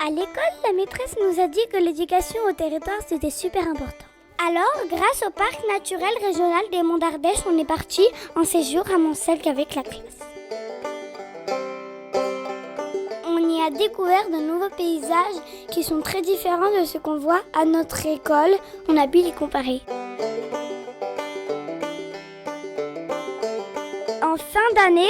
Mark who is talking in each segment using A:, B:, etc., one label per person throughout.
A: À l'école, la maîtresse nous a dit que l'éducation au territoire, c'était super important. Alors, grâce au parc naturel régional des Monts d'Ardèche, on est parti en séjour à Montselgue avec la classe. On y a découvert de nouveaux paysages qui sont très différents de ce qu'on voit à notre école. On a pu les comparer. En fin d'année,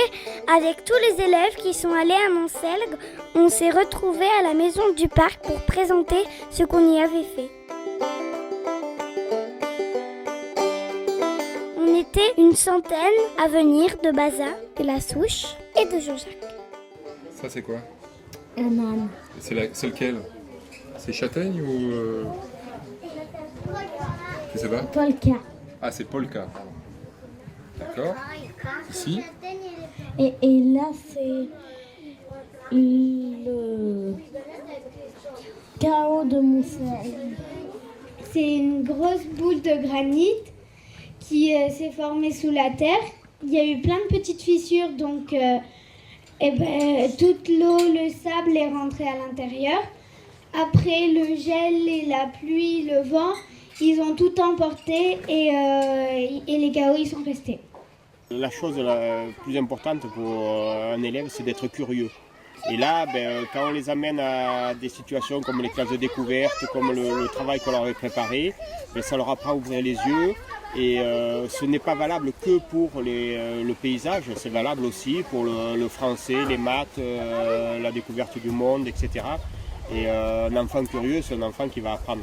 A: avec tous les élèves qui sont allés à Montselgue, on s'est retrouvés à la maison du parc pour présenter ce qu'on y avait fait. On était une centaine à venir de Baza, de la Souche et de Jojac.
B: Ça c'est quoi?
C: Un âne.
B: C'est lequel? C'est châtaigne ou... Je sais pas.
C: Polka.
B: Ah, c'est polka. D'accord. Ici?
C: Et là, c'est le chaos de Montselgue.
D: C'est une grosse boule de granit qui s'est formée sous la terre. Il y a eu plein de petites fissures, donc toute l'eau, le sable est rentré à l'intérieur. Après, le gel et la pluie, le vent, ils ont tout emporté et les chaos, ils sont restés.
E: La chose la plus importante pour un élève, c'est d'être curieux. Et là, quand on les amène à des situations comme les classes de découverte, comme le travail qu'on leur avait préparé, ça leur apprend à ouvrir les yeux. Et ce n'est pas valable que pour le paysage, c'est valable aussi pour le français, les maths, la découverte du monde, etc. Et un enfant curieux, c'est un enfant qui va apprendre.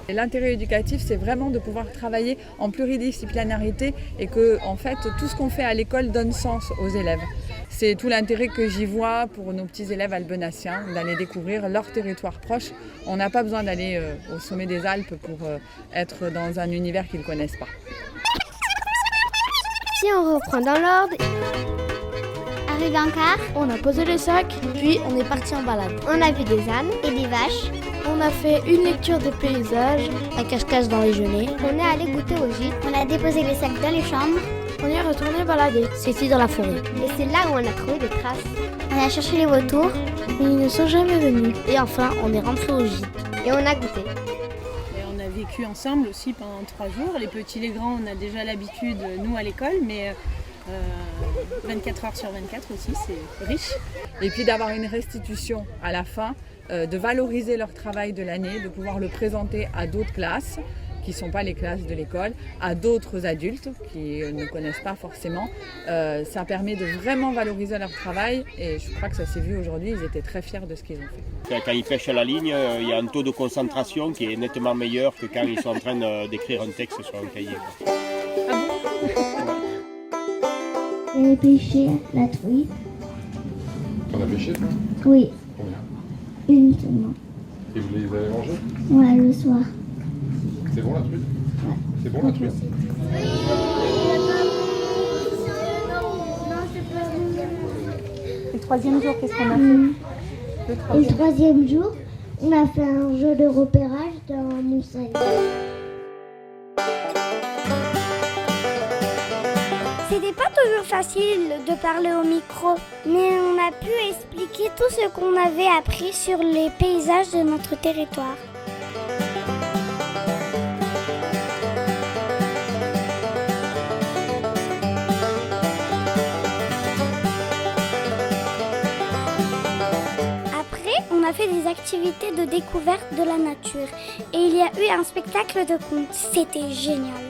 F: Et l'intérêt éducatif, c'est vraiment de pouvoir travailler en pluridisciplinarité et que, en fait, tout ce qu'on fait à l'école donne sens aux élèves. C'est tout l'intérêt que j'y vois pour nos petits élèves albenaciens, d'aller découvrir leur territoire proche. On n'a pas besoin d'aller au sommet des Alpes pour être dans un univers qu'ils ne connaissent pas.
A: Si on reprend dans l'ordre, arrivé en quart,
C: On a posé les sacs, puis on est parti en balade.
A: on a vu des ânes et des vaches.
C: On a fait une lecture de paysage, à cache-cache dans les genêts.
A: On est allé goûter au gîte. On a déposé les sacs dans les chambres.
C: On est retourné balader. C'était dans la forêt.
A: Et c'est là où on a trouvé des traces. On a cherché les vautours
C: Mais ils ne sont jamais venus. Et enfin, on est rentré au gîte.
A: et on a goûté.
G: Et on a vécu ensemble aussi pendant 3 jours. Les petits, les grands, on a déjà l'habitude, nous, à l'école, mais 24 heures sur 24 aussi, c'est riche.
F: Et puis d'avoir une restitution à la fin, de valoriser leur travail de l'année, de pouvoir le présenter à d'autres classes qui ne sont pas les classes de l'école, à d'autres adultes qui ne connaissent pas forcément. Ça permet de vraiment valoriser leur travail et je crois que ça s'est vu aujourd'hui, ils étaient très fiers de ce qu'ils ont fait.
E: Quand ils pêchent à la ligne, il y a un taux de concentration qui est nettement meilleur que quand ils sont en train d'écrire un texte sur un cahier.
D: J'ai pêché la truite.
B: T'en as pêché toi?
D: Oui,
B: Combien?
D: une seulement.
B: Et vous les avez mangés?
D: Ouais, le soir.
B: C'est bon la truite? C'est bon la truite?
G: Le troisième jour, qu'est-ce qu'on a fait?
D: Et le troisième jour, on a fait un jeu de repérage dans Montselgue.
A: C'était pas toujours facile de parler au micro, mais on a pu expliquer tout ce qu'on avait appris sur les paysages de notre territoire. Après, on a fait des activités de découverte de la nature et il y a eu un spectacle de contes. C'était génial.